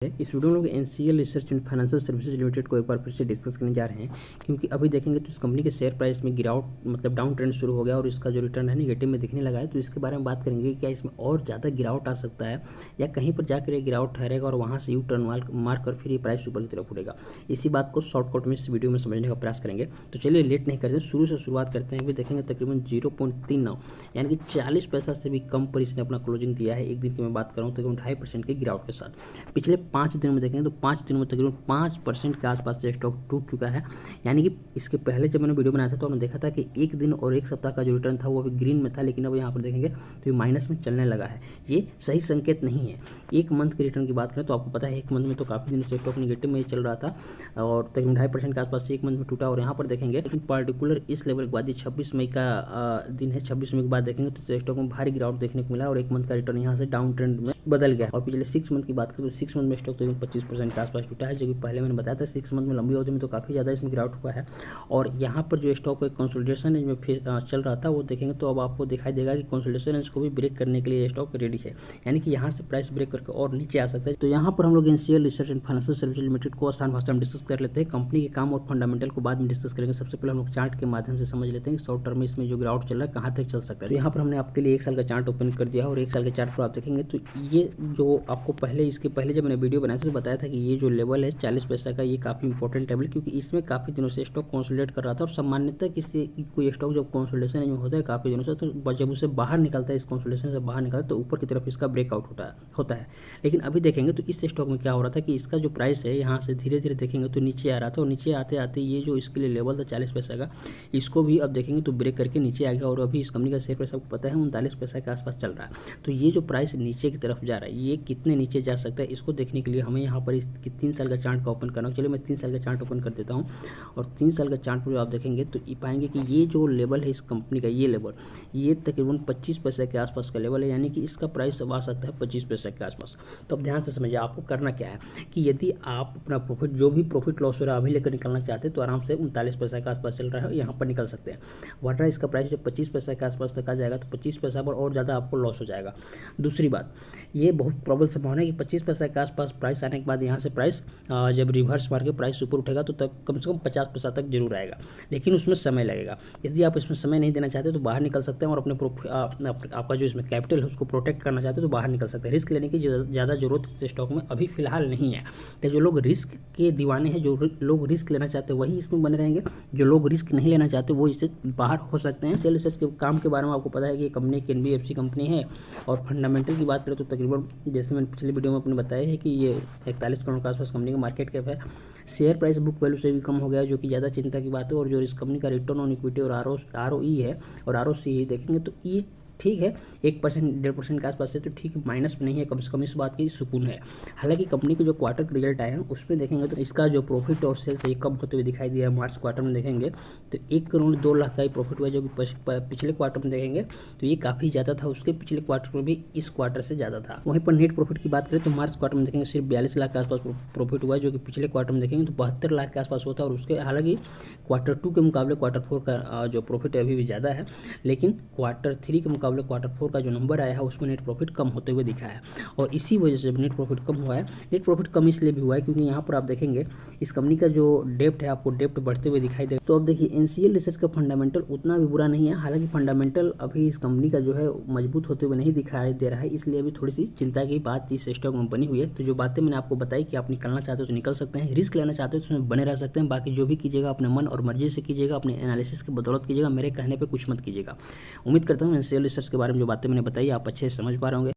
इस वीडियो में लोग NCL research and financial services limited को एक बार फिर से डिस्कस करने जा रहे हैं, क्योंकि अभी देखेंगे तो इस कंपनी के शेयर प्राइस में गिरावट मतलब डाउन ट्रेंड शुरू हो गया और इसका जो रिटर्न है नेगेटिव में दिखने लगा है। तो इसके बारे में बात करेंगे कि क्या इसमें और ज़्यादा गिरावट आ सकता है या कहीं पर जाकर ये गिरावट ठहरेगा और वहाँ से यू टर्न मार कर फिर ये प्राइस ऊपर की तरफ उड़ेगा। इसी बात को शॉर्टकट में इस वीडियो में समझने का प्रयास करेंगे। तो चलिए लेट नहीं करते, शुरू से शुरुआत करते हैं। अभी देखेंगे तकरीबन 0.39 यानी कि 40 पैसा से भी कम पर इसने अपना क्लोजिंग दिया है। एक दिन की मैं बात करूँ तकरीबन 2.5% की गिरावट के साथ। पिछले 5 दिनों में देखेंगे तो 5 दिनों में तकरीबन 5% के आसपास से स्टॉक टूट चुका है। यानी कि इसके पहले जब मैंने वीडियो बनाया था तो हमने देखा था कि एक दिन और एक सप्ताह का जो रिटर्न था वो अभी ग्रीन में था, लेकिन अब यहाँ पर देखेंगे तो ये माइनस में चलने लगा है। ये सही संकेत नहीं है। एक मंथ के रिटर्न की बात करें तो आपको पता है एक मंथ में तो काफ़ी दिनों से स्टॉक निगेटिव में ही चल रहा था और तकरीबन 2.5% के आसपास से एक मंथ में टूटा। और यहाँ पर देखेंगे लेकिन पर्टिकुलर इस लेवल के बाद 26 मई का दिन है, 26 मई के बाद देखेंगे तो स्टॉक में भारी गिरावट देखने को मिला और एक मंथ का रिटर्न यहाँ से डाउन ट्रेंड में बदल गया। और पिछले 6 मंथ की बात करें तो 6 मंथ में स्टॉक तकरीबन 25% के आसपास टूटा है, जो कि पहले मैंने बताया था 6 मंथ में लंबी अवधि में तो काफ़ी ज़्यादा इसमें गिरावट हुआ है। और यहाँ पर जो स्टॉक एक कंसोलिडेशन रेंज में चल रहा था वो देखेंगे तो अब आपको दिखाई देगा कि कंसोलिडेशन रेंज को भी ब्रेक करने के लिए स्टॉक रेडी है, यानी कि यहाँ से प्राइस ब्रेक करके और नीचे आ सकता है। तो यहाँ पर हम लोग NCL research and financial services limited को आसान भाषा में डिस्कस कर लेते हैं। कंपनी के काम और फंडामेंटल को बाद में डिस्कस करेंगे। सबसे पहले हम लोग चार्ट के माध्यम से समझ लेते हैं कि शॉर्ट टर्म में इसमें जो गिरावट चल रहा है कहाँ तक चल सकता है। तो यहाँ पर हमने आपके लिए 1 साल का चार्ट ओपन कर दिया और 1 साल के चार्ट पर आप देखेंगे तो ये जो आपको इसके पहले जब मैंने वीडियो बनाया था तो बताया था कि ये जो लेवल है 40 पैसा का, ये काफ़ी इंपॉर्टेंट लेवल, क्योंकि इसमें काफ़ी दिनों से स्टॉक कंसोलिडेट कर रहा था। और सामान्यतः किसी कोई स्टॉक जब कंसोलिडेशन में होता है काफ़ी दिनों से, तो जब उसे बाहर निकलता है, इस कंसोलिडेशन से बाहर निकलता है तो ऊपर की तरफ इसका ब्रेकआउट होता है। लेकिन अभी देखेंगे तो इस स्टॉक में क्या हो रहा था कि इसका जो प्राइस है यहाँ से धीरे धीरे देखेंगे तो नीचे आ रहा था और नीचे आते आते ये जो इसके लिए लेवल था 40 पैसा का, इसको भी अब देखेंगे तो ब्रेक करके नीचे आ गया। और अभी इस कंपनी का शेयर प्राइस आपको पता है 39 पैसा के आसपास चल रहा है। तो ये जो प्राइस नीचे की तरफ जा रहा है, ये कितने नीचे जा सकता है इसको देखने के लिए हमें यहाँ पर इसकी 3 साल का चार्ट का ओपन करना। चलिए मैं 3 साल का चार्ट ओपन कर देता हूँ और 3 साल का चार्ट पर आप देखेंगे तो ये पाएंगे कि ये जो लेवल है इस कंपनी का, ये लेवल ये तकरीबन 25 पैसे के आसपास का लेवल है, यानी कि इसका प्राइस अब आ सकता है 25 पैसे के आसपास। तो अब ध्यान से समझिए आपको करना क्या है कि यदि आप अपना प्रॉफिट जो भी प्रॉफिट लॉस हो रहा है अभी लेकर निकलना चाहते हैं तो आराम से 39 पैसा के आसपास चल रहा है, यहाँ पर निकल सकते हैं। वरना इसका प्राइस जब 25 पैसा के आसपास तक आ जाएगा तो 25 पैसा पर और ज़्यादा आपको लॉस हो जाएगा। दूसरी बात, ये बहुत प्रबल संभावना है कि 25 पैसा के आसपास प्राइस आने के बाद यहाँ से प्राइस जब रिवर्स मार के प्राइस ऊपर उठेगा तो तब कम से कम 50 पैसा तक जरूर आएगा, लेकिन उसमें समय लगेगा। यदि आप इसमें समय नहीं देना चाहते तो बाहर निकल सकते हैं और अपने आपका जो इसमें कैपिटल है उसको प्रोटेक्ट करना चाहते हैं तो बाहर निकल सकते हैं। रिस्क लेने की ज़्यादा जरूरत स्टॉक में अभी फिलहाल नहीं है। तो जो लोग रिस्क के दीवाने हैं, जो लोग रिस्क लेना चाहते हैं वही इसमें बने रहेंगे, जो लोग रिस्क नहीं लेना चाहते वो इससे बाहर हो सकते हैं। सेल रिसर्च के काम के बारे में आपको पता है कि ये कंपनी एक NBFC कंपनी है। और फंडामेंटल की बात करें तो तकरीबन जैसे मैंने पिछली वीडियो में अपने बताया है कि ये 41 करोड़ के आसपास कंपनी का मार्केट कैप है। शेयर प्राइस बुक वैल्यू से भी कम हो गया, जो कि ज़्यादा चिंता की बात है। और जो इस कंपनी का रिटर्न ऑन इक्विटी और ROE है और ROC देखेंगे तो ये ठीक है 1% 1.5% के आसपास से, तो ठीक है, माइनस में नहीं है, कम से कम इस बात की सुकून है। हालांकि कंपनी के जो क्वार्टर के रिजल्ट आए हैं उसमें देखेंगे तो इसका जो प्रॉफिट और सेल्स है कम होते हुए दिखाई दिया है। मार्च क्वार्टर में देखेंगे तो 1 करोड़ 2 लाख का ही प्रॉफिट हुआ, जो कि पिछले क्वार्टर में देखेंगे तो ये काफ़ी ज़्यादा था, उसके पिछले क्वार्टर में भी इस क्वार्टर से ज़्यादा था। वहीं पर नेट प्रॉफिट की बात करें तो मार्च क्वार्टर में देखेंगे सिर्फ 42 लाख के आसपास प्रॉफिट हुआ, जो कि पिछले क्वार्टर में देखेंगे तो 72 लाख के आसपास होता है। और उसके हालांकि क्वार्टर 2 के मुकाबले क्वार्टर 4 का जो प्रॉफिट है अभी भी ज़्यादा है, लेकिन क्वार्टर 3 के मुकाबले क्वार्टर 4 का जो नंबर आया है उसमें नेट प्रॉफिट कम होते हुए दिखा है। और इसी वजह से नेट प्रॉफिट कम हुआ है। नेट प्रॉफिट कम इसलिए भी हुआ है क्योंकि यहाँ पर आप देखेंगे इस कंपनी का जो डेप्ट है, आपको डेप्ट बढ़ते हुए दिखाई देगा। तो अब देखिए एनसीएल रिसर्च का फंडामेंटल उतना भी बुरा नहीं है। हालांकि फंडामेंटल अभी इस कंपनी का जो है मजबूत होते हुए नहीं दिखाई दे रहा है, इसलिए अभी थोड़ी सी चिंता की बात इस स्टॉक में बनी हुई है। तो जो बातें मैंने आपको बताई कि आप निकलना चाहते हो तो निकल सकते हैं, रिस्क लेना चाहते हो तो उसमें बने रह सकते हैं। बाकी जो भी कीजिएगा अपने मन और मर्जी से कीजिएगा, अपने एनालिसिस की बदौलत कीजिएगा, मेरे कहने पर कुछ मत कीजिएगा। उम्मीद करता हूँ एनसीएल रिसर्च के बारे में जो बातें मैंने बताई आप अच्छे से समझ पा रहे होंगे।